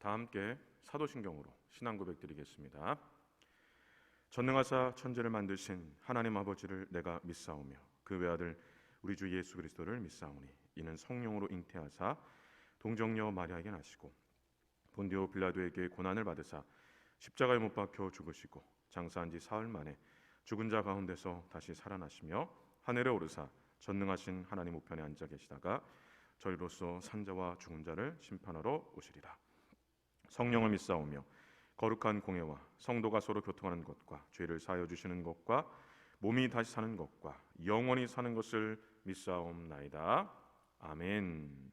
다 함께 사도신경으로 신앙 고백 드리겠습니다. 전능하사 천지를 만드신 하나님 아버지를 내가 믿사오며 그 외아들 우리 주 예수 그리스도를 믿사오니 이는 성령으로 잉태하사 동정녀 마리아에게 나시고 본디오 빌라도에게 고난을 받으사 십자가에 못 박혀 죽으시고 장사한 지 사흘 만에 죽은 자 가운데서 다시 살아나시며 하늘에 오르사 전능하신 하나님 우편에 앉아 계시다가 저희로서 산자와 죽은 자를 심판하러 오시리라. 성령을 믿사오며 거룩한 공예와 성도가 서로 교통하는 것과 죄를 사하여 주시는 것과 몸이 다시 사는 것과 영원히 사는 것을 믿사옵나이다. 아멘.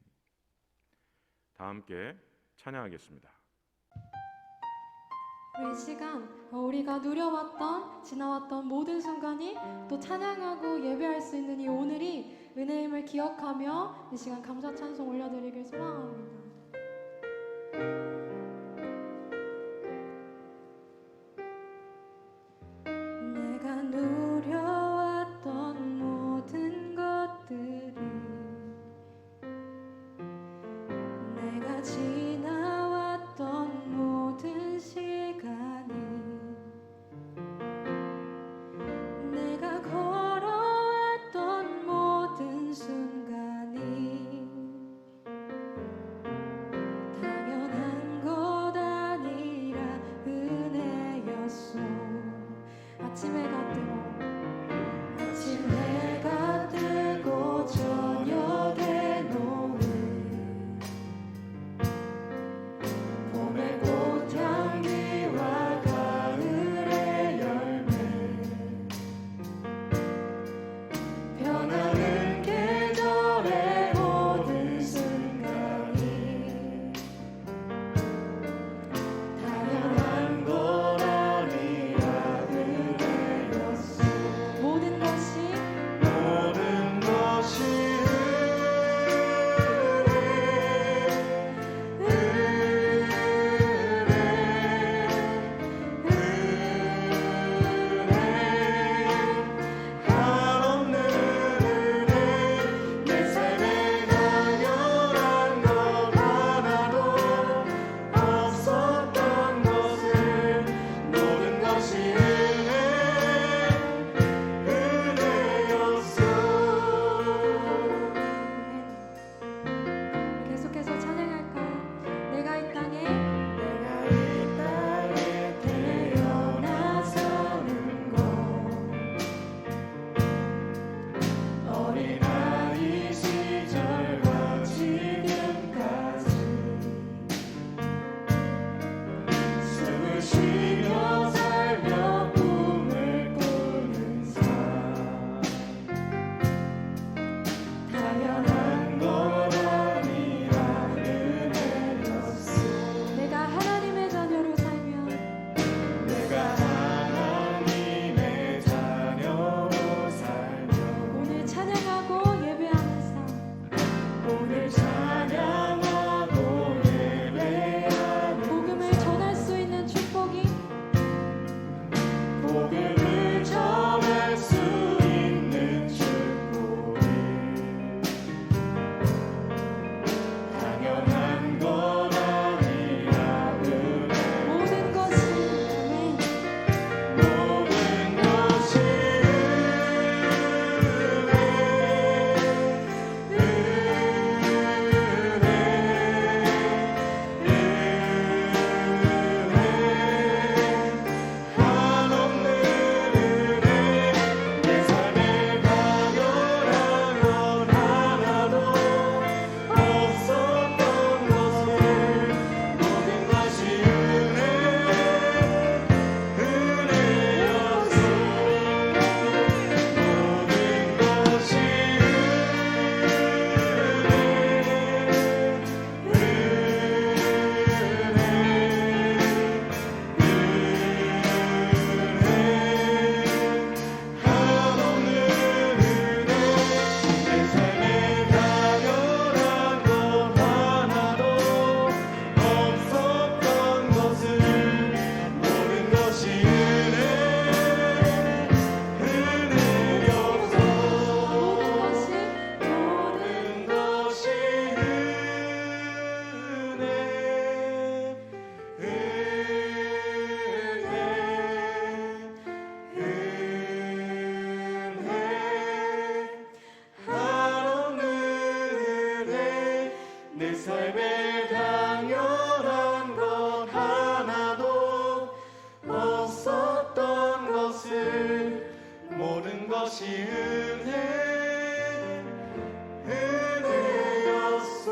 다 함께 찬양하겠습니다. 이 시간 우리가 누려왔던 지나왔던 모든 순간이 또 찬양하고 예배할 수 있는 이 오늘이 은혜임을 기억하며 이 시간 감사 찬송 올려드리길 소망합니다. 내가 누려왔던 모든 것들이 내가 지나왔던 모든 시간이 내가 걸어왔던 모든 순간이 당연한 것 아니라 은혜였어. 아침 해가 뜨고 저녁에 노을 봄의 꽃향기와 가을의 열매 변하는 계절의 모든 순간이 당연한 것 아니라 은혜였어. 모든 것이 계속해서 찬양할까요? 내가 이 땅에 태어나서는 것 어린아이 시절과 지금까지 숨을 쉬며 살며 꿈을 꾸는 삶 당연한 것 내가 하나님의 자녀 것이 은혜였소.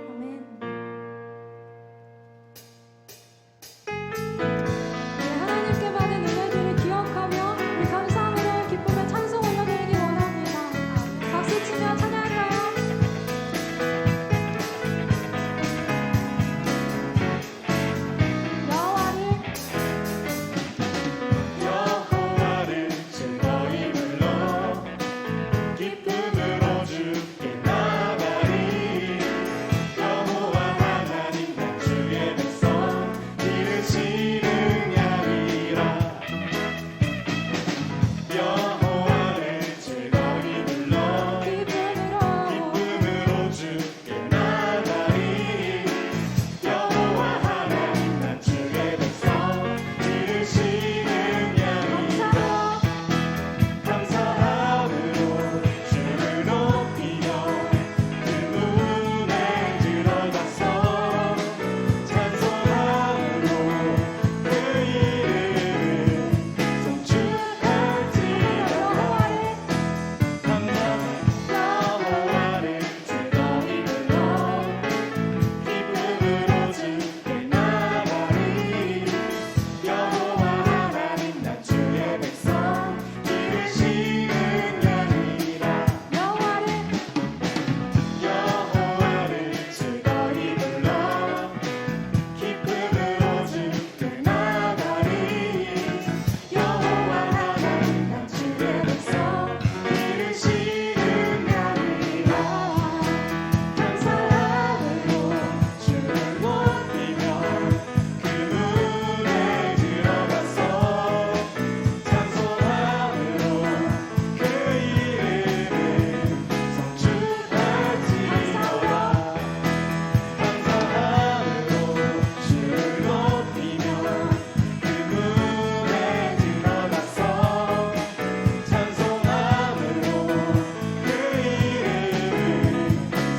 아멘. 네, 하나님께 받은 은혜들을 기억하며 우리 감사함으로 기쁨의 찬송 올려드리기 원합니다. 박수 치며 찬양해요. 여호와를 즐거이 불러 기쁨으로 주께 나가리. 여호와 하나님 난 주의 백성 이르시는 양이라. 여호와를 즐거이 불러 기쁨으로 주께 나가리. 여호와 하나님 난 주의 백성 이르시는 양이라. 감사함으로 주를 높이며 그 문에 들어가서 찬송함으로 그 이름을 송축할지어다. 여호와를 즐거이 불러 기쁨으로 주께 나가리. 여호와 하나님 난 주의 백성 이르시는 양이라. 여호와를 즐거이 불러 기쁨으로 주께 나가리. 여호와 하나님 난 주의 백성 이르시는 양이라. 감사함으로 주를 높이며 그 문에 들어가서 찬송함으로 그 이름을 송축할지어다. 감사함으로 주를 높이며 그 문에 들어가서 찬송함으로 그 이름을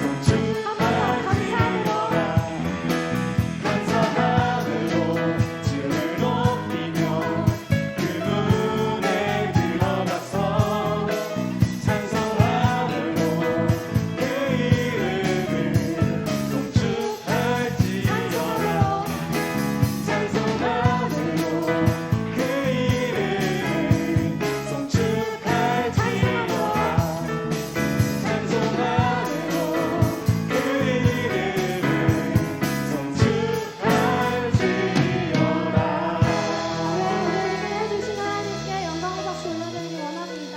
송축할지어다. 감사함으로 주를 높이며 그 문에 들어가서 찬송함으로 그 이름을 송축할지어다. 찬송함으로 그 이름을 송축할지어다. 찬송함으로 그 이름을 송축할지어다. 해주신 하나님께 영광의 박수 올려드리기 원합니다.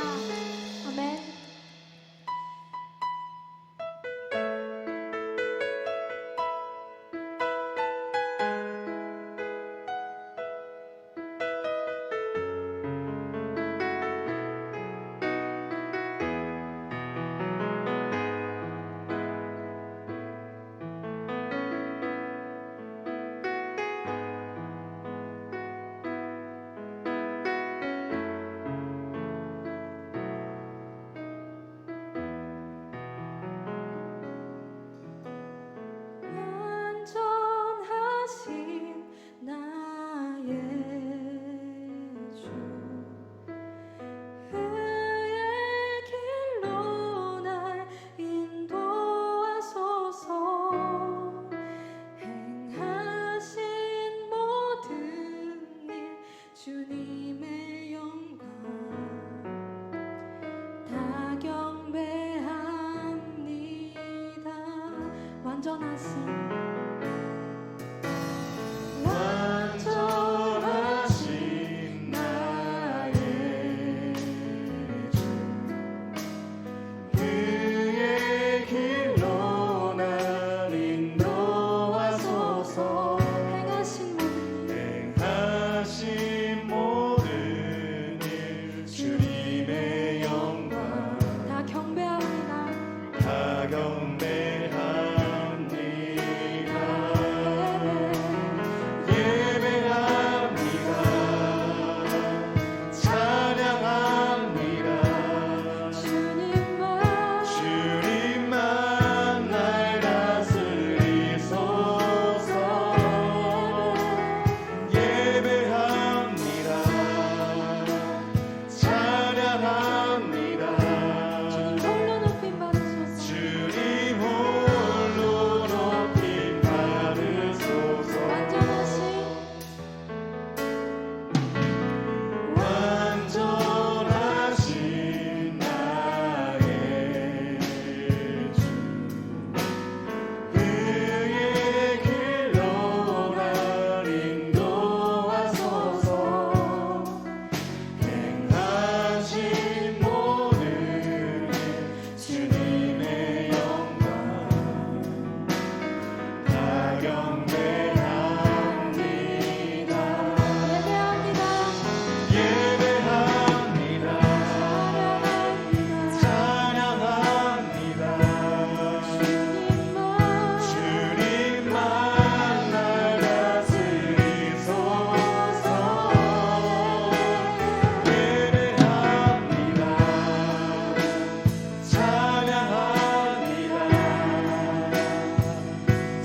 아멘. 완전하신 나의 주 그의 길로 날 인도하소서. 행하신 모든 일 주님의 영광 다 경배합니다. 완전하신 나의 주 그의 길로 날 인도하소서. 행하신 모든 일 주님의 영광 다 경배합니다. 예배합니다. 예배합니다. 찬양합니다. 찬양합니다. 주님만 날 다스리소서. 예배합니다. 찬양합니다.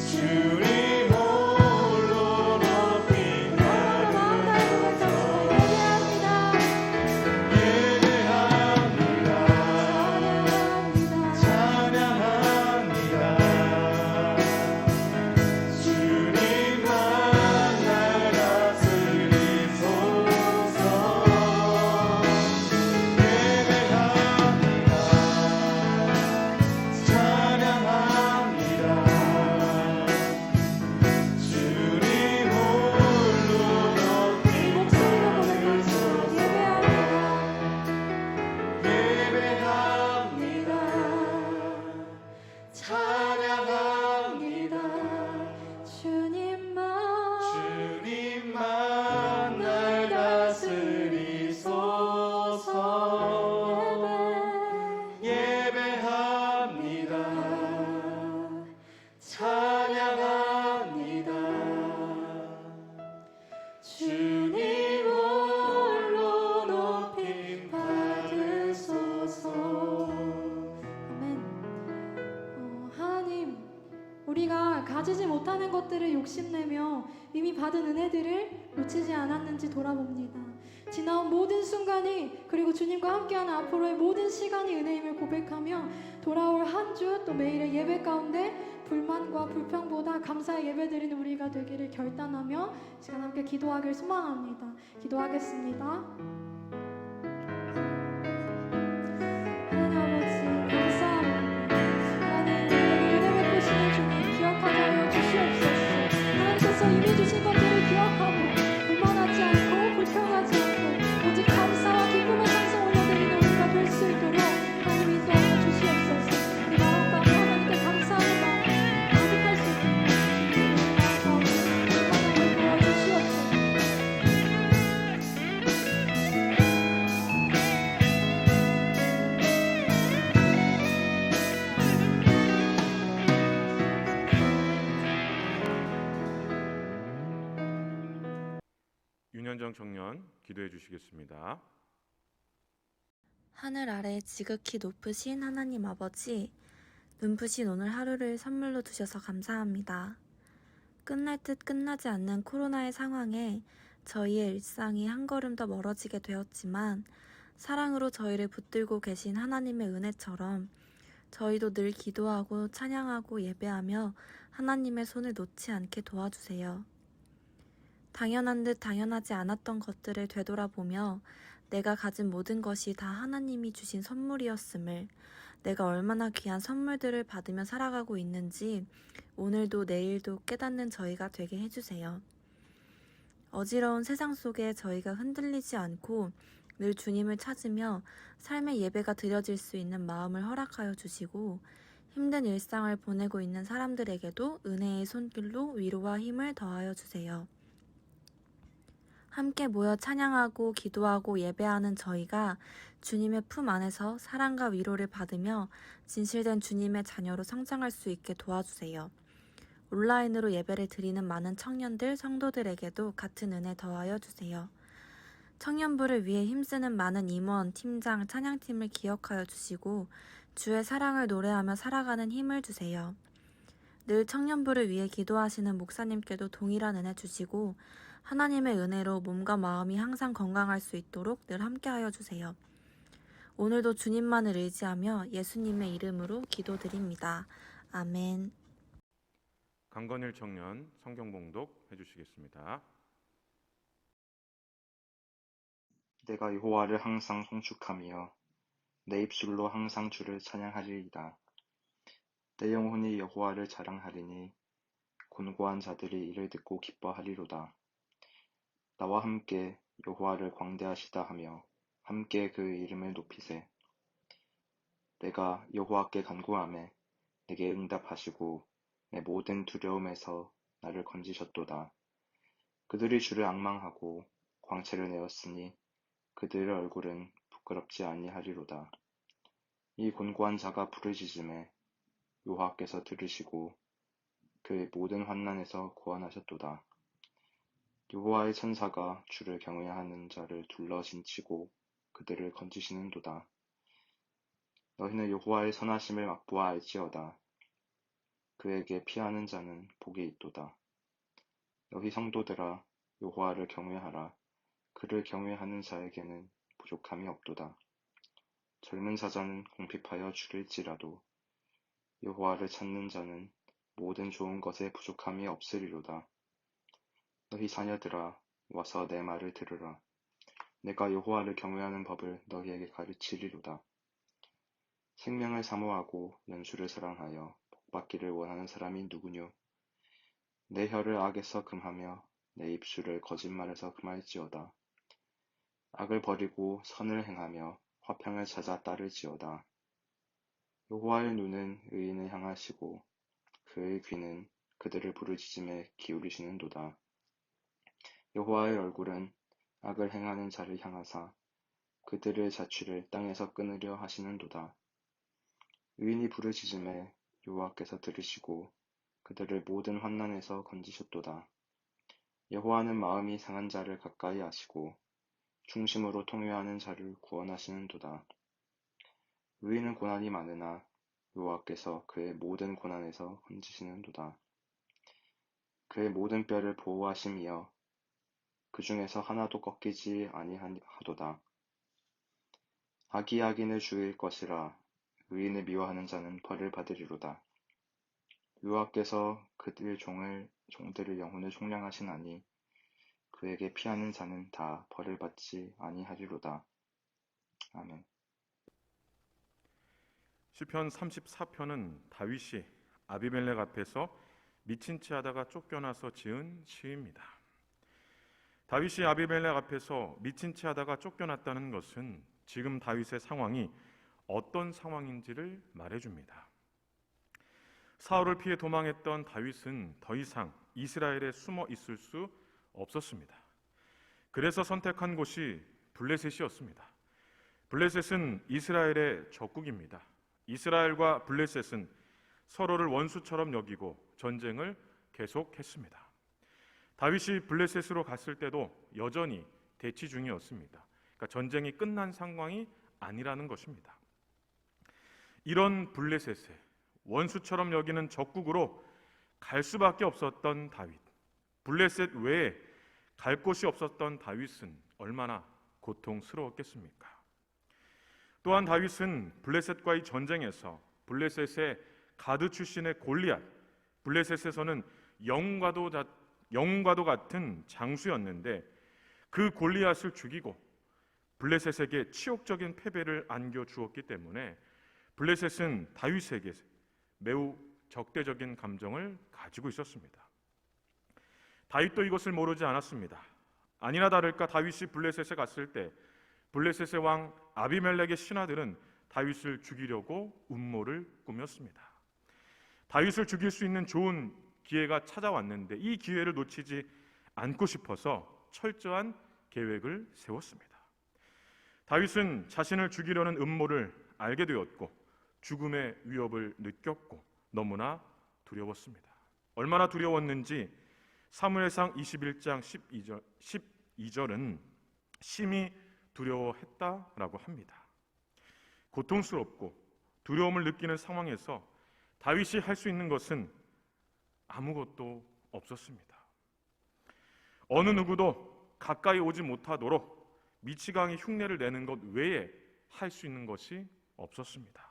주님 홀로 높이 받으소서. 예배합니다. 찬양합니다. 주님만 날 다스리소서. 예배합니다. 찬양합니다. 주님 홀로 높이 받으소서. 예배합니다. 찬양합니다. 주님만 주님만 날 다스리소서. 예배합니다. 찬양합니다. 주님 홀로 높이 받으소서. 아멘. 하나님, 우리가 가지지 못하는 것들을 욕심내며 이미 받은 은혜들을 놓치지 않았는지 돌아봅니다. 지나온 모든 순간이, 그리고 주님과 함께하는 앞으로의 모든 시간이 은혜임을 고백하며 돌아올 한 주 또 매일의 예배 가운데 불만과 불평보다 감사의 예배드리는 우리가 되기를 결단하며 이 시간 함께 기도하길 소망합니다. 기도하겠습니다. 하나님 아버지, 감사합니다. 하나님, 은혜 베푸시는 주님 기억하게 하여 주시옵소서. 하나님께서 이미 주신 것들을 기억하고 불만하지 않고 불평하지 않고 오직 감사와 기쁨의 찬송 올려드리는 우리가 될 수 있도록 하나님 인도하여 주시옵소서. 우리 마음 가운데 하나님께 감사하는 마음 가득할 수 있도록 주님의 마음 가운데 하나님을 도와주시옵소서. 윤현정 청년 기도해 주시겠습니다. 하늘 아래 지극히 높으신 하나님 아버지, 눈부신 오늘 하루를 선물로 주셔서 감사합니다. 끝날 듯 끝나지 않는 코로나의 상황에 저희의 일상이 한 걸음 더 멀어지게 되었지만 사랑으로 저희를 붙들고 계신 하나님의 은혜처럼 저희도 늘 기도하고 찬양하고 예배하며 하나님의 손을 놓지 않게 도와주세요. 당연한 듯 당연하지 않았던 것들을 되돌아보며 내가 가진 모든 것이 다 하나님이 주신 선물이었음을, 내가 얼마나 귀한 선물들을 받으며 살아가고 있는지 오늘도 내일도 깨닫는 저희가 되게 해주세요. 어지러운 세상 속에 저희가 흔들리지 않고 늘 주님을 찾으며 삶의 예배가 드려질 수 있는 마음을 허락하여 주시고, 힘든 일상을 보내고 있는 사람들에게도 은혜의 손길로 위로와 힘을 더하여 주세요. 함께 모여 찬양하고 기도하고 예배하는 저희가 주님의 품 안에서 사랑과 위로를 받으며 진실된 주님의 자녀로 성장할 수 있게 도와주세요. 온라인으로 예배를 드리는 많은 청년들, 성도들에게도 같은 은혜 더하여 주세요. 청년부를 위해 힘쓰는 많은 임원, 팀장, 찬양팀을 기억하여 주시고 주의 사랑을 노래하며 살아가는 힘을 주세요. 늘 청년부를 위해 기도하시는 목사님께도 동일한 은혜 주시고 하나님의 은혜로 몸과 마음이 항상 건강할 수 있도록 늘 함께하여 주세요. 오늘도 주님만을 의지하며 예수님의 이름으로 기도드립니다. 아멘. 강건일 청년 성경 봉독 해주시겠습니다. 내가 여호와를 항상 송축하며 내 입술로 항상 주를 찬양하리이다. 내 영혼이 여호와를 자랑하리니 곤고한 자들이 이를 듣고 기뻐하리로다. 나와 함께 여호와를 광대하시다 하며 함께 그 이름을 높이세. 내가 여호와께 간구하매 내게 응답하시고 내 모든 두려움에서 나를 건지셨도다. 그들이 주를 앙망하고 광채를 내었으니 그들의 얼굴은 부끄럽지 아니하리로다. 이 곤고한 자가 부르짖음에 여호와께서 들으시고 그의 모든 환난에서 구원하셨도다. 여호와의 천사가 주를 경외하는 자를 둘러 진치고 그들을 건지시는도다. 너희는 여호와의 선하심을 맛보아 알지어다. 그에게 피하는 자는 복이 있도다. 너희 성도들아 여호와를 경외하라. 그를 경외하는 자에게는 부족함이 없도다. 젊은 사자는 궁핍하여 죽일지라도 여호와를 찾는 자는 모든 좋은 것에 부족함이 없으리로다. 너희 자녀들아 와서 내 말을 들으라. 내가 여호와를 경외하는 법을 너희에게 가르치리로다. 생명을 사모하고 연수를 사랑하여 복받기를 원하는 사람이 누구뇨? 내 혀를 악에서 금하며 내 입술을 거짓말에서 금할지어다. 악을 버리고 선을 행하며 화평을 찾아 따를지어다. 여호와의 눈은 의인을 향하시고 그의 귀는 그들을 부르짖음에 기울이시는도다. 여호와의 얼굴은 악을 행하는 자를 향하사 그들의 자취를 땅에서 끊으려 하시는도다. 의인이 부르짖음에 여호와께서 들으시고 그들을 모든 환난에서 건지셨도다. 여호와는 마음이 상한 자를 가까이 하시고 중심으로 통회하는 자를 구원하시는도다. 의인은 고난이 많으나 여호와께서 그의 모든 고난에서 건지시는도다. 그의 모든 뼈를 보호하심이여 그 중에서 하나도 꺾이지 아니하도다. 악이 악인을 죽일 것이라 의인을 미워하는 자는 벌을 받으리로다. 여호와께서 그들 종들의 영혼을 총량하시나니 그에게 피하는 자는 다 벌을 받지 아니하리로다. 아멘. 시편 34편은 다윗이 아비멜렉 앞에서 미친 채 하다가 쫓겨나서 지은 시입니다. 다윗이 아비멜렉 앞에서 미친 채 하다가 쫓겨났다는 것은 지금 다윗의 상황이 어떤 상황인지를 말해줍니다. 사울을 피해 도망했던 다윗은 더 이상 이스라엘에 숨어 있을 수 없었습니다. 그래서 선택한 곳이 블레셋이었습니다. 블레셋은 이스라엘의 적국입니다. 이스라엘과 블레셋은 서로를 원수처럼 여기고 전쟁을 계속했습니다. 다윗이 블레셋으로 갔을 때도 여전히 대치 중이었습니다. 그러니까 전쟁이 끝난 상황이 아니라는 것입니다. 이런 블레셋에 원수처럼 여기는 적국으로 갈 수밖에 없었던 다윗. 블레셋 외에 갈 곳이 없었던 다윗은 얼마나 고통스러웠겠습니까? 또한 다윗은 블레셋과의 전쟁에서 블레셋의 가드 출신의 골리앗, 블레셋에서는 영웅과도 같은 장수였는데 그 골리앗을 죽이고 블레셋에게 치욕적인 패배를 안겨주었기 때문에 블레셋은 다윗에게 매우 적대적인 감정을 가지고 있었습니다. 다윗도 이것을 모르지 않았습니다. 아니나 다를까 다윗이 블레셋에 갔을 때 블레셋의 왕 아비멜렉의 신하들은 다윗을 죽이려고 음모를 꾸몄습니다. 다윗을 죽일 수 있는 좋은 기회가 찾아왔는데 이 기회를 놓치지 않고 싶어서 철저한 계획을 세웠습니다. 다윗은 자신을 죽이려는 음모를 알게 되었고 죽음의 위협을 느꼈고 너무나 두려웠습니다. 얼마나 두려웠는지 사무엘상 21장 12절은 심히 두려워했다라고 합니다. 고통스럽고 두려움을 느끼는 상황에서 다윗이 할 수 있는 것은 아무것도 없었습니다. 어느 누구도 가까이 오지 못하도록 미치광이 흉내를 내는 것 외에 할 수 있는 것이 없었습니다.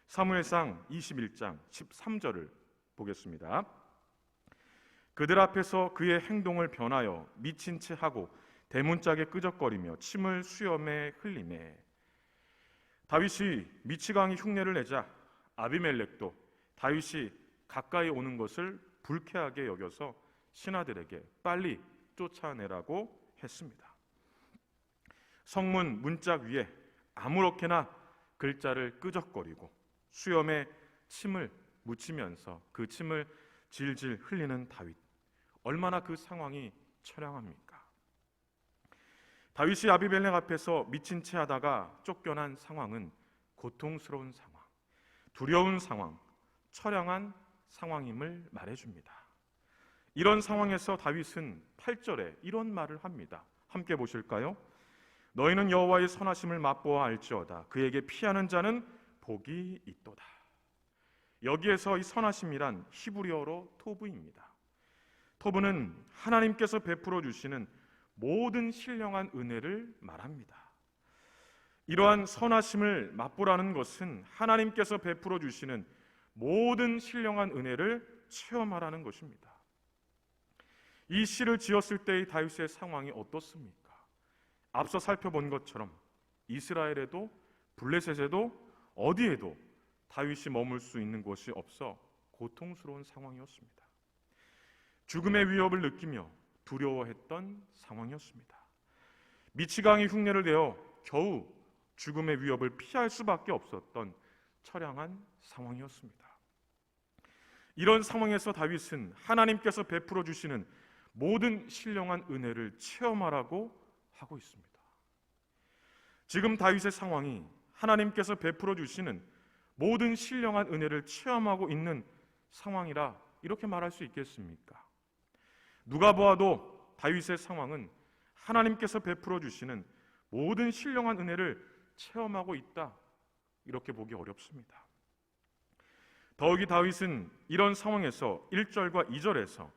사무엘상 21장 13절을 보겠습니다. 그들 앞에서 그의 행동을 변하여 미친 채 하고 대문짝에 끄적거리며 침을 수염에 흘리매 다윗이 미치광이 흉내를 내자 아비멜렉도 다윗이 가까이 오는 것을 불쾌하게 여겨서 신하들에게 빨리 쫓아내라고 했습니다. 성문 문짝 위에 아무렇게나 글자를 끄적거리고 수염에 침을 묻히면서 그 침을 질질 흘리는 다윗. 얼마나 그 상황이 처량합니까? 다윗이 아비멜렉 앞에서 미친 채 하다가 쫓겨난 상황은 고통스러운 상황, 두려운 상황, 처량한 상황임을 말해줍니다. 이런 상황에서 다윗은 8절에 이런 말을 합니다. 함께 보실까요? 너희는 여호와의 선하심을 맛보아 알지어다. 그에게 피하는 자는 복이 있도다. 여기에서 이 선하심이란 히브리어로 토브입니다. 토브는 하나님께서 베풀어 주시는 모든 신령한 은혜를 말합니다. 이러한 선하심을 맛보라는 것은 하나님께서 베풀어 주시는 모든 신령한 은혜를 체험하라는 것입니다. 이 시를 지었을 때의 다윗의 상황이 어떻습니까? 앞서 살펴본 것처럼 이스라엘에도 블레셋에도 어디에도 다윗이 머물 수 있는 곳이 없어 고통스러운 상황이었습니다. 죽음의 위협을 느끼며 두려워했던 상황이었습니다. 미치광이 흉내를 내어 겨우 죽음의 위협을 피할 수밖에 없었던 처량한 상황이었습니다. 이런 상황에서 다윗은 하나님께서 베풀어 주시는 모든 신령한 은혜를 체험하라고 하고 있습니다. 지금 다윗의 상황이 하나님께서 베풀어 주시는 모든 신령한 은혜를 체험하고 있는 상황이라 이렇게 말할 수 있겠습니까? 누가 보아도 다윗의 상황은 하나님께서 베풀어 주시는 모든 신령한 은혜를 체험하고 있다, 이렇게 보기 어렵습니다. 더욱이 다윗은 이런 상황에서 1절과 2절에서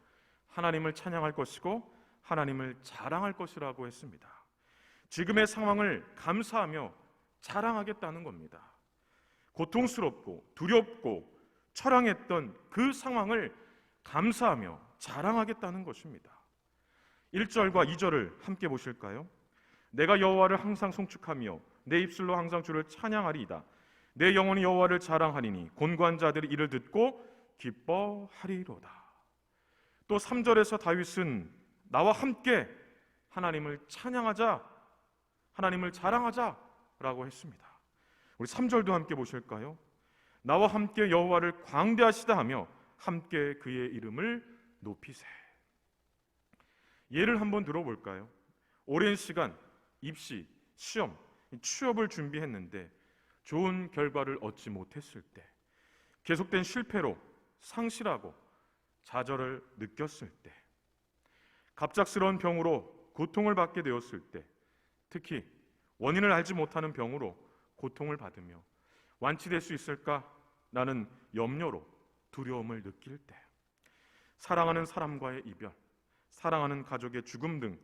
하나님을 찬양할 것이고 하나님을 자랑할 것이라고 했습니다. 지금의 상황을 감사하며 자랑하겠다는 겁니다. 고통스럽고 두렵고 처량했던 그 상황을 감사하며 자랑하겠다는 것입니다. 1절과 2절을 함께 보실까요? 내가 여호와를 항상 송축하며 내 입술로 항상 주를 찬양하리이다. 내 영혼이 여호와를 자랑하리니 곤고한 자들이 이를 듣고 기뻐하리로다. 또 3절에서 다윗은 나와 함께 하나님을 찬양하자, 하나님을 자랑하자라고 했습니다. 우리 3절도 함께 보실까요? 나와 함께 여호와를 광대하시다 하며 함께 그의 이름을 높이세. 예를 한번 들어볼까요? 오랜 시간 입시, 시험, 취업을 준비했는데 좋은 결과를 얻지 못했을 때, 계속된 실패로 상실하고 좌절을 느꼈을 때, 갑작스러운 병으로 고통을 받게 되었을 때, 특히 원인을 알지 못하는 병으로 고통을 받으며 완치될 수 있을까라는 염려로 두려움을 느낄 때, 사랑하는 사람과의 이별, 사랑하는 가족의 죽음 등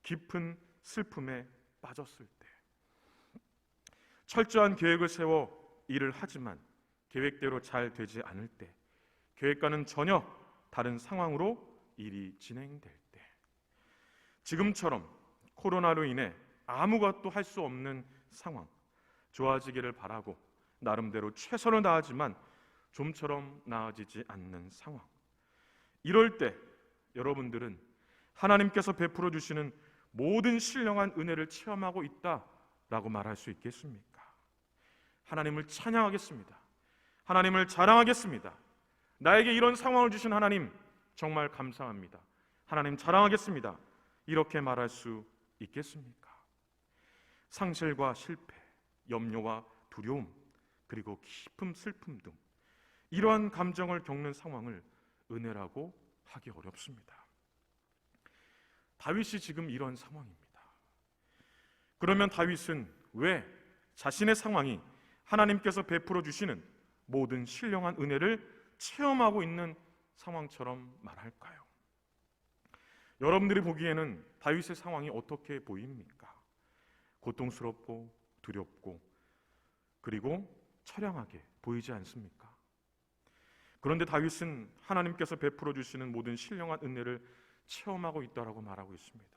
깊은 슬픔에 빠졌을 때, 철저한 계획을 세워 일을 하지만 계획대로 잘 되지 않을 때, 계획과는 전혀 다른 상황으로 일이 진행될 때, 지금처럼 코로나로 인해 아무것도 할 수 없는 상황, 좋아지기를 바라고 나름대로 최선을 다하지만 좀처럼 나아지지 않는 상황, 이럴 때 여러분들은 하나님께서 베풀어 주시는 모든 신령한 은혜를 체험하고 있다라고 말할 수 있겠습니까? 하나님을 찬양하겠습니다. 하나님을 자랑하겠습니다. 나에게 이런 상황을 주신 하나님 정말 감사합니다. 하나님 자랑하겠습니다. 이렇게 말할 수 있겠습니까? 상실과 실패, 염려와 두려움, 그리고 깊은 슬픔 등 이러한 감정을 겪는 상황을 은혜라고 하기 어렵습니다. 다윗이 지금 이런 상황입니다. 그러면 다윗은 왜 자신의 상황이 하나님께서 베풀어 주시는 모든 신령한 은혜를 체험하고 있는 상황처럼 말할까요? 여러분들이 보기에는 다윗의 상황이 어떻게 보입니까? 고통스럽고 두렵고 그리고 처량하게 보이지 않습니까? 그런데 다윗은 하나님께서 베풀어 주시는 모든 신령한 은혜를 체험하고 있다라고 말하고 있습니다.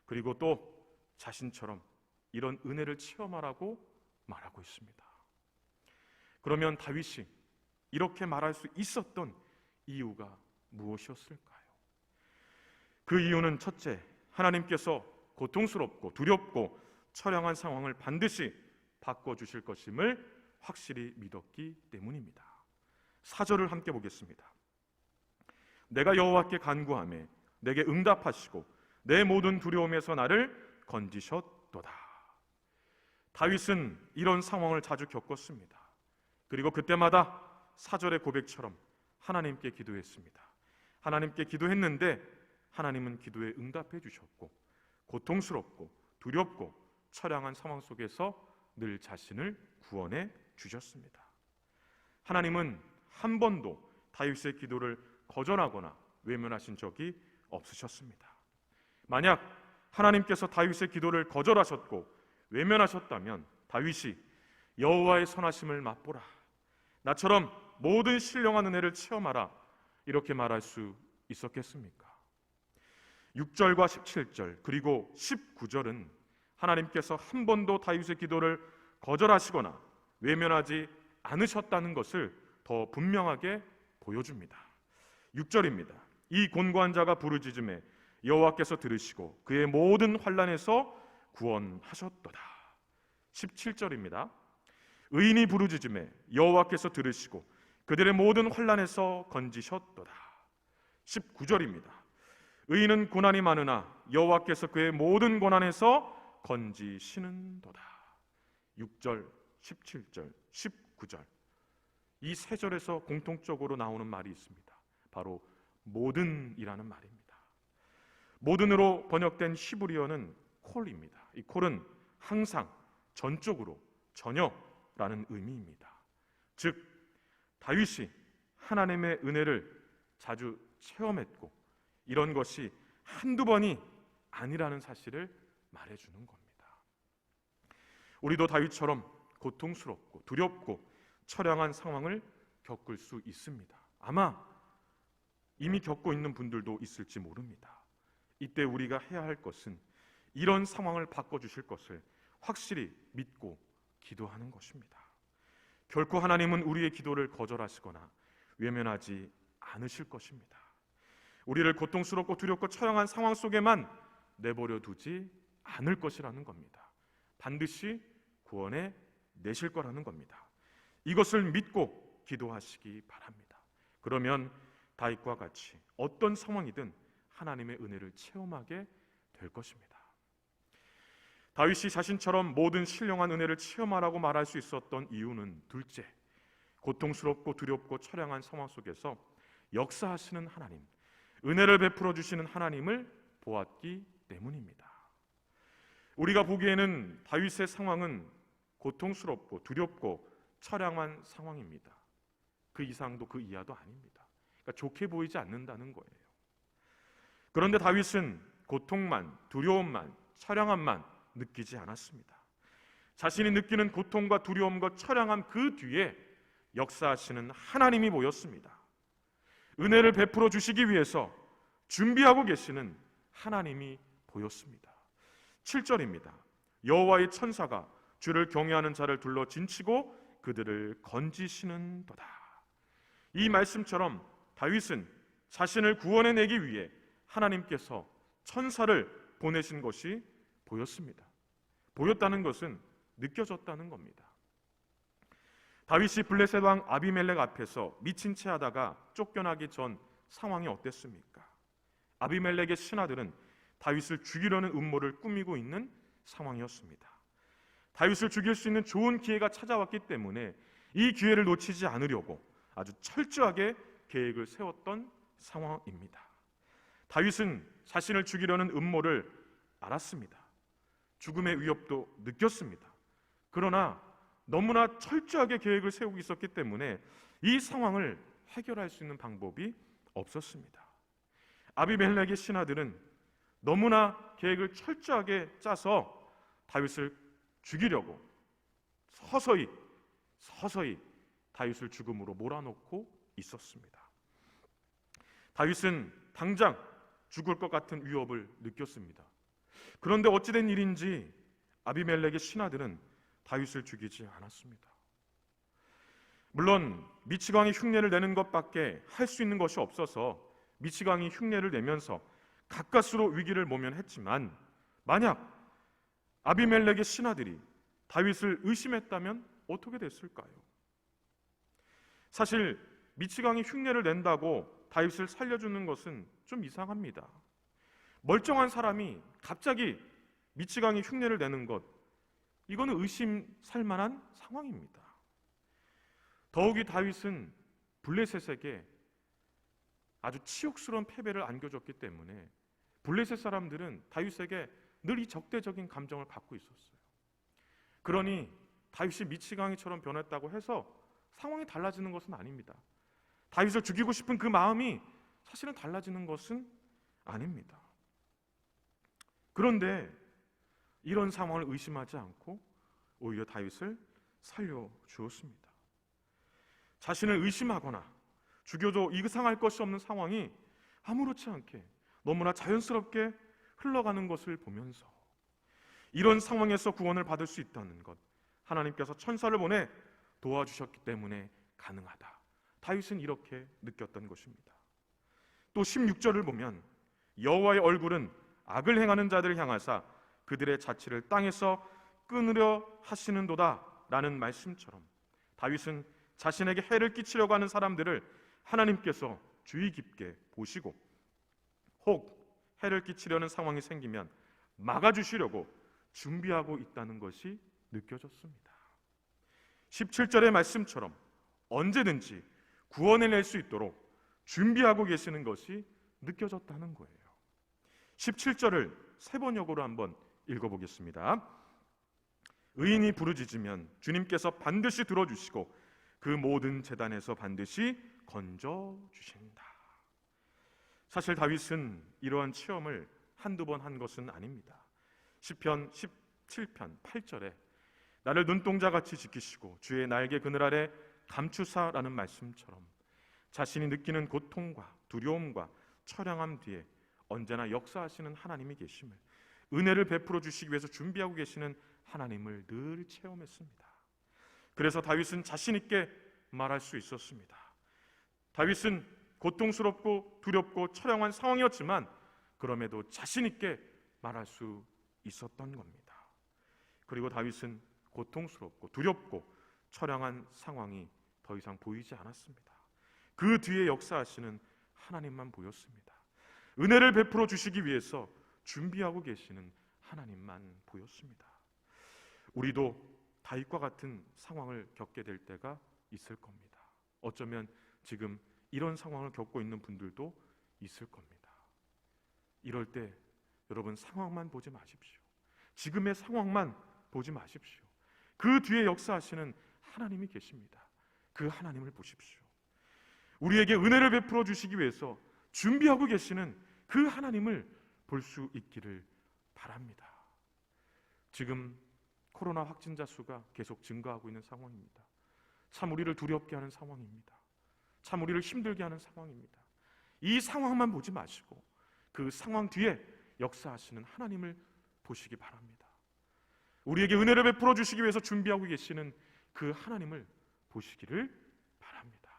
그리고 또 자신처럼 이런 은혜를 체험하라고 말하고 있습니다. 그러면 다윗이 이렇게 말할 수 있었던 이유가 무엇이었을까요? 그 이유는 첫째, 하나님께서 고통스럽고 두렵고 처량한 상황을 반드시 바꿔주실 것임을 확실히 믿었기 때문입니다. 4절을 함께 보겠습니다. 내가 여호와께 간구하매 내게 응답하시고 내 모든 두려움에서 나를 건지셨도다. 다윗은 이런 상황을 자주 겪었습니다. 그리고 그때마다 4절의 고백처럼 하나님께 기도했습니다. 하나님께 기도했는데 하나님은 기도에 응답해 주셨고 고통스럽고 두렵고 처량한 상황 속에서 늘 자신을 구원해 주셨습니다. 하나님은 한 번도 다윗의 기도를 거절하거나 외면하신 적이 없으셨습니다. 만약 하나님께서 다윗의 기도를 거절하셨고 외면하셨다면 다윗이 여호와의 선하심을 맛보라, 나처럼 모든 신령한 은혜를 체험하라, 이렇게 말할 수 있었겠습니까? 6절과 17절 그리고 19절은 하나님께서 한 번도 다윗의 기도를 거절하시거나 외면하지 않으셨다는 것을 더 분명하게 보여줍니다. 6절입니다. 이 곤고한 자가 부르짖음에 여호와께서 들으시고 그의 모든 환난에서 구원하셨도다. 17절입니다. 의인이 부르짖음에 여호와께서 들으시고 그들의 모든 환난에서 건지셨도다. 19절입니다. 의인은 고난이 많으나 여호와께서 그의 모든 고난에서 건지시는도다. 6절, 17절, 19절 이 세 절에서 공통적으로 나오는 말이 있습니다. 바로 모든이라는 말입니다. 모든으로 번역된 히브리어는 콜입니다. 이 콜은 항상, 전적으로, 전혀라는 의미입니다. 즉 다윗이 하나님의 은혜를 자주 체험했고 이런 것이 한두 번이 아니라는 사실을 말해주는 겁니다. 우리도 다윗처럼 고통스럽고 두렵고 처량한 상황을 겪을 수 있습니다. 아마 이미 겪고 있는 분들도 있을지 모릅니다. 이때 우리가 해야 할 것은 이런 상황을 바꿔주실 것을 확실히 믿고 기도하는 것입니다. 결코 하나님은 우리의 기도를 거절하시거나 외면하지 않으실 것입니다. 우리를 고통스럽고 두렵고 처량한 상황 속에만 내버려 두지 않을 것이라는 겁니다. 반드시 구원해 내실 거라는 겁니다. 이것을 믿고 기도하시기 바랍니다. 그러면 다윗과 같이 어떤 상황이든 하나님의 은혜를 체험하게 될 것입니다. 다윗이 자신처럼 모든 신령한 은혜를 체험하라고 말할 수 있었던 이유는 둘째, 고통스럽고 두렵고 처량한 상황 속에서 역사하시는 하나님, 은혜를 베풀어 주시는 하나님을 보았기 때문입니다. 우리가 보기에는 다윗의 상황은 고통스럽고 두렵고 처량한 상황입니다. 그 이상도 그 이하도 아닙니다. 그러니까 좋게 보이지 않는다는 거예요. 그런데 다윗은 고통만, 두려움만, 처량함만 느끼지 않았습니다. 자신이 느끼는 고통과 두려움과 처량함 그 뒤에 역사하시는 하나님이 보였습니다. 은혜를 베풀어 주시기 위해서 준비하고 계시는 하나님이 보였습니다. 7절입니다. 여호와의 천사가 주를 경외하는 자를 둘러 진치고 그들을 건지시는도다. 이 말씀처럼 다윗은 자신을 구원해내기 위해 하나님께서 천사를 보내신 것이 보였습니다. 보였다는 것은 느껴졌다는 겁니다. 다윗이 블레셋 왕 아비멜렉 앞에서 미친 채 하다가 쫓겨나기 전 상황이 어땠습니까? 아비멜렉의 신하들은 다윗을 죽이려는 음모를 꾸미고 있는 상황이었습니다. 다윗을 죽일 수 있는 좋은 기회가 찾아왔기 때문에 이 기회를 놓치지 않으려고 아주 철저하게 계획을 세웠던 상황입니다. 다윗은 자신을 죽이려는 음모를 알았습니다. 죽음의 위협도 느꼈습니다. 그러나 너무나 철저하게 계획을 세우고 있었기 때문에 이 상황을 해결할 수 있는 방법이 없었습니다. 아비멜렉의 신하들은 너무나 계획을 철저하게 짜서 다윗을 죽이려고 서서히 다윗을 죽음으로 몰아넣고 있었습니다. 다윗은 당장 죽을 것 같은 위협을 느꼈습니다. 그런데 어찌된 일인지 아비멜렉의 신하들은 다윗을 죽이지 않았습니다. 물론 미치광이 흉내를 내는 것밖에 할 수 있는 것이 없어서 미치광이 흉내를 내면서 가까스로 위기를 모면했지만 만약 아비멜렉의 신하들이 다윗을 의심했다면 어떻게 됐을까요? 사실 미치광이 흉내를 낸다고 다윗을 살려주는 것은 좀 이상합니다. 멀쩡한 사람이 갑자기 미치광이 흉내를 내는 것, 이거는 의심살 만한 상황입니다. 더욱이 다윗은 블레셋에게 아주 치욕스러운 패배를 안겨줬기 때문에 블레셋 사람들은 다윗에게 늘 이 적대적인 감정을 갖고 있었어요. 그러니 다윗이 미치광이처럼 변했다고 해서 상황이 달라지는 것은 아닙니다. 다윗을 죽이고 싶은 그 마음이 사실은 달라지는 것은 아닙니다. 그런데 이런 상황을 의심하지 않고 오히려 다윗을 살려주었습니다. 자신을 의심하거나 죽여도 이상할 것이 없는 상황이 아무렇지 않게 너무나 자연스럽게 흘러가는 것을 보면서 이런 상황에서 구원을 받을 수 있다는 것, 하나님께서 천사를 보내 도와주셨기 때문에 가능하다. 다윗은 이렇게 느꼈던 것입니다. 또 16절을 보면 여호와의 얼굴은 악을 행하는 자들을 향하사 그들의 자취를 땅에서 끊으려 하시는도다 라는 말씀처럼 다윗은 자신에게 해를 끼치려고 하는 사람들을 하나님께서 주의 깊게 보시고 혹 해를 끼치려는 상황이 생기면 막아주시려고 준비하고 있다는 것이 느껴졌습니다. 17절의 말씀처럼 언제든지 구원해낼 수 있도록 준비하고 계시는 것이 느껴졌다는 거예요. 17절을 세 번역으로 한번 읽어보겠습니다. 의인이 부르짖으면 주님께서 반드시 들어주시고 그 모든 재단에서 반드시 건져주신다. 사실 다윗은 이러한 체험을 한두 번 한 것은 아닙니다. 시편 17편 8절에 나를 눈동자같이 지키시고 주의 날개 그늘 아래 감추사라는 말씀처럼 자신이 느끼는 고통과 두려움과 처량함 뒤에 언제나 역사하시는 하나님이 계심을, 은혜를 베풀어 주시기 위해서 준비하고 계시는 하나님을 늘 체험했습니다. 그래서 다윗은 자신 있게 말할 수 있었습니다. 다윗은 고통스럽고 두렵고 처량한 상황이었지만 그럼에도 자신 있게 말할 수 있었던 겁니다. 그리고 다윗은 고통스럽고 두렵고 처량한 상황이 더 이상 보이지 않았습니다. 그 뒤에 역사하시는 하나님만 보였습니다. 은혜를 베풀어 주시기 위해서 준비하고 계시는 하나님만 보였습니다. 우리도 다윗과 같은 상황을 겪게 될 때가 있을 겁니다. 어쩌면 지금 이런 상황을 겪고 있는 분들도 있을 겁니다. 이럴 때 여러분 상황만 보지 마십시오. 지금의 상황만 보지 마십시오. 그 뒤에 역사하시는 하나님이 계십니다. 그 하나님을 보십시오. 우리에게 은혜를 베풀어 주시기 위해서 준비하고 계시는 그 하나님을 볼 수 있기를 바랍니다. 지금 코로나 확진자 수가 계속 증가하고 있는 상황입니다. 참 우리를 두렵게 하는 상황입니다. 참 우리를 힘들게 하는 상황입니다. 이 상황만 보지 마시고 그 상황 뒤에 역사하시는 하나님을 보시기 바랍니다. 우리에게 은혜를 베풀어 주시기 위해서 준비하고 계시는 그 하나님을 보시기를 바랍니다.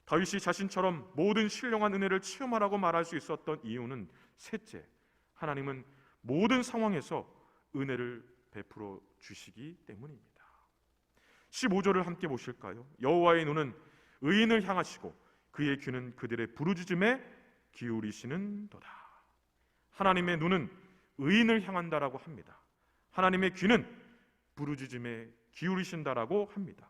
다윗이 자신처럼 모든 신령한 은혜를 체험하라고 말할 수 있었던 이유는 셋째, 하나님은 모든 상황에서 은혜를 베풀어 주시기 때문입니다. 15절을 함께 보실까요? 여호와의 눈은 의인을 향하시고 그의 귀는 그들의 부르짖음에 기울이시는도다. 하나님의 눈은 의인을 향한다라고 합니다. 하나님의 귀는 부르짖음에 기울이신다라고 합니다.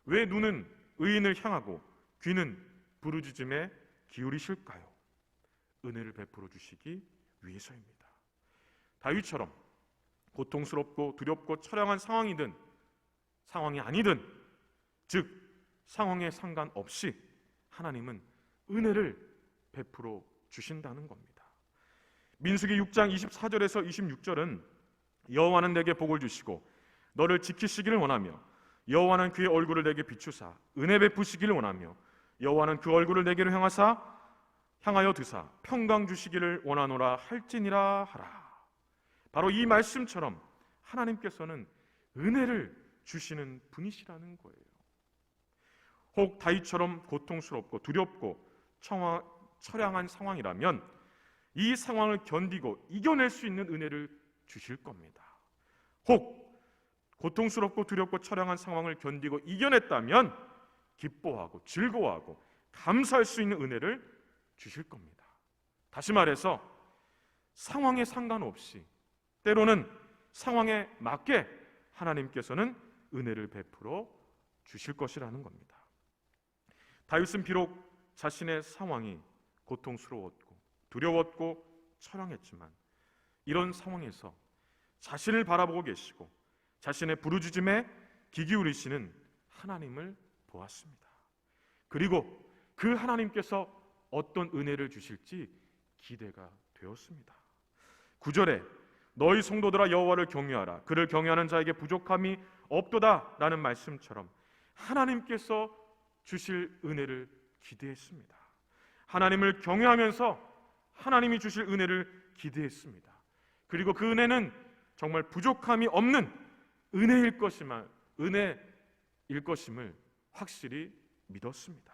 왜 눈은 의인을 향하고 귀는 부르짖음에 기울이실까요? 은혜를 베풀어 주시기 위해서입니다. 다윗처럼 고통스럽고 두렵고 처량한 상황이든 상황이 아니든 즉 상황에 상관없이 하나님은 은혜를 베풀어 주신다는 겁니다. 민수기 6장 24절에서 26절은 여호와는 내게 복을 주시고 너를 지키시기를 원하며 여호와는 그의 얼굴을 내게 비추사 은혜 베푸시기를 원하며 여호와는 그 얼굴을 내게로 향하여 드사 평강 주시기를 원하노라 할지니라 하라. 바로 이 말씀처럼 하나님께서는 은혜를 주시는 분이시라는 거예요. 혹 다윗처럼 고통스럽고 두렵고 처량한 상황이라면 이 상황을 견디고 이겨낼 수 있는 은혜를 주실 겁니다. 혹 고통스럽고 두렵고 처량한 상황을 견디고 이겨냈다면 기뻐하고 즐거워하고 감사할 수 있는 은혜를 주실 겁니다. 다시 말해서 상황에 상관없이 때로는 상황에 맞게 하나님께서는 은혜를 베풀어 주실 것이라는 겁니다. 다윗은 비록 자신의 상황이 고통스러웠고 두려웠고 처량했지만 이런 상황에서 자신을 바라보고 계시고 자신의 부르짖음에 귀 기울이시는 하나님을 보았습니다. 그리고 그 하나님께서 어떤 은혜를 주실지 기대가 되었습니다. 9절에 너희 성도들아 여호와를 경외하라. 그를 경외하는 자에게 부족함이 없도다 라는 말씀처럼 하나님께서 주실 은혜를 기대했습니다. 하나님을 경외하면서 하나님이 주실 은혜를 기대했습니다. 그리고 그 은혜는 정말 부족함이 없는 은혜일 것임을 확실히 믿었습니다.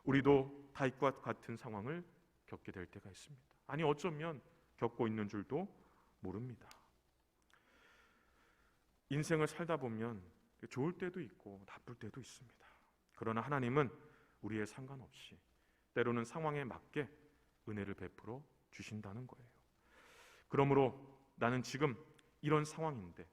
우리도 다윗과 같은 상황을 겪게 될 때가 있습니다. 아니 어쩌면 겪고 있는 줄도 모릅니다. 인생을 살다 보면 좋을 때도 있고 나쁠 때도 있습니다. 그러나 하나님은 우리의 상관없이 때로는 상황에 맞게 은혜를 베풀어 주신다는 거예요. 그러므로 나는 지금 이런 상황인데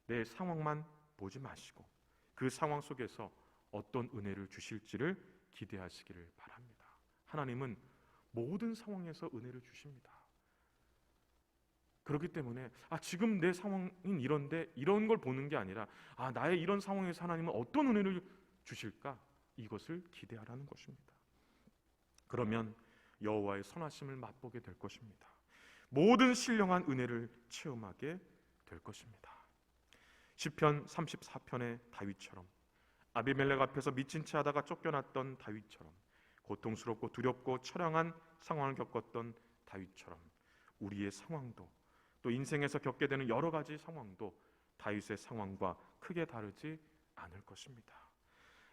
내 상황만 보지 마시고 그 상황 속에서 어떤 은혜를 주실지를 기대하시기를 바랍니다. 하나님은 모든 상황에서 은혜를 주십니다. 그렇기 때문에 지금 내 상황은 이런데 이런 걸 보는 게 아니라 나의 이런 상황에서 하나님은 어떤 은혜를 주실까? 이것을 기대하라는 것입니다. 그러면 여호와의 선하심을 맛보게 될 것입니다. 모든 신령한 은혜를 체험하게 될 것입니다. 시편 34편의 다윗처럼 아비멜렉 앞에서 미친 채 하다가 쫓겨났던 다윗처럼 고통스럽고 두렵고 처량한 상황을 겪었던 다윗처럼 우리의 상황도 또 인생에서 겪게 되는 여러 가지 상황도 다윗의 상황과 크게 다르지 않을 것입니다.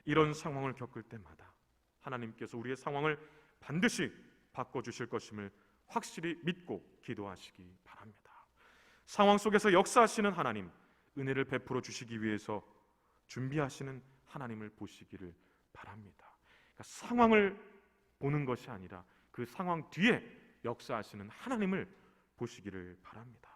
이런 상황을 겪을 때마다 하나님께서 우리의 상황을 반드시 바꿔주실 것임을 확실히 믿고 기도하시기 바랍니다. 상황 속에서 역사하시는 하나님, 은혜를 베풀어 주시기 위해서 준비하시는 하나님을 보시기를 바랍니다. 그러니까 상황을 보는 것이 아니라 그 상황 뒤에 역사하시는 하나님을 보시기를 바랍니다.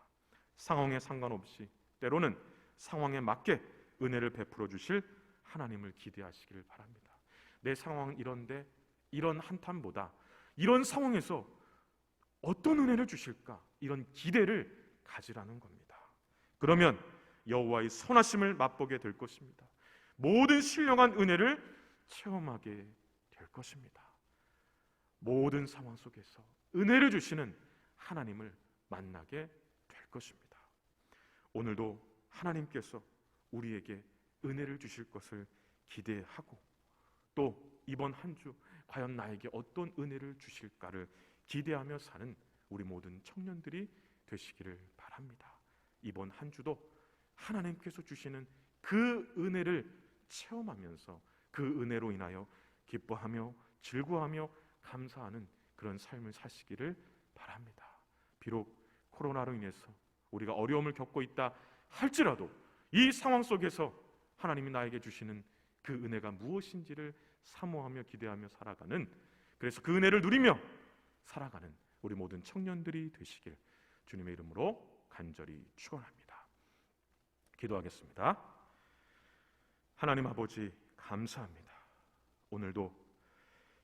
상황에 상관없이 때로는 상황에 맞게 은혜를 베풀어 주실 하나님을 기대하시기를 바랍니다. 내 상황은 이런데 이런 한탄보다 이런 상황에서 어떤 은혜를 주실까? 이런 기대를 가지라는 겁니다. 그러면 여호와의 선하심을 맛보게 될 것입니다. 모든 신령한 은혜를 체험하게 될 것입니다. 모든 상황 속에서 은혜를 주시는 하나님을 만나게 될 것입니다. 오늘도 하나님께서 우리에게 은혜를 주실 것을 기대하고 또 이번 한 주 과연 나에게 어떤 은혜를 주실까를 기대하며 사는 우리 모든 청년들이 되시기를 바랍니다. 이번 한 주도 하나님께서 주시는 그 은혜를 체험하면서 그 은혜로 인하여 기뻐하며 즐거워하며 감사하는 그런 삶을 사시기를 바랍니다. 비록 코로나로 인해서 우리가 어려움을 겪고 있다 할지라도 이 상황 속에서 하나님이 나에게 주시는 그 은혜가 무엇인지를 사모하며 기대하며 살아가는, 그래서 그 은혜를 누리며 살아가는 우리 모든 청년들이 되시길 주님의 이름으로 간절히 축원합니다. 기도하겠습니다. 하나님 아버지 감사합니다. 오늘도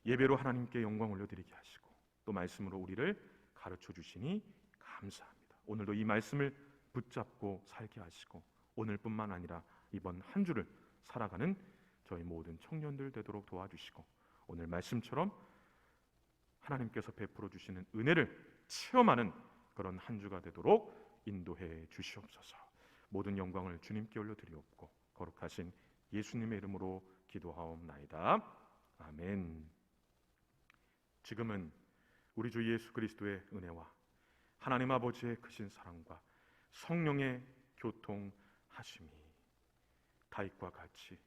예배로 하나님께 영광 올려드리게 하시고 또 말씀으로 우리를 가르쳐 주시니 감사합니다. 오늘도 이 말씀을 붙잡고 살게 하시고 오늘뿐만 아니라 이번 한 주를 살아가는 저희 모든 청년들 되도록 도와주시고 오늘 말씀처럼 하나님께서 베풀어 주시는 은혜를 체험하는 그런 한 주가 되도록 인도해 주시옵소서. 모든 영광을 주님께 올려드리옵고 거룩하신 예수님의 이름으로 기도하옵나이다. 아멘. 지금은 우리 주 예수 그리스도의 은혜와 하나님 아버지의 크신 사랑과 성령의 교통하심이 다윗과 같이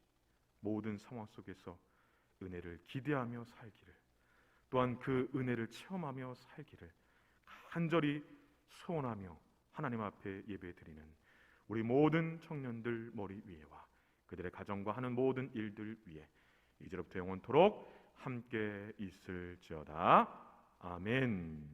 모든 상황 속에서 은혜를 기대하며 살기를, 또한 그 은혜를 체험하며 살기를 간절히 소원하며 하나님 앞에 예배드리는 우리 모든 청년들 머리 위에와 그들의 가정과 하는 모든 일들 위에 이제로부터 영원토록 함께 있을지어다. 아멘.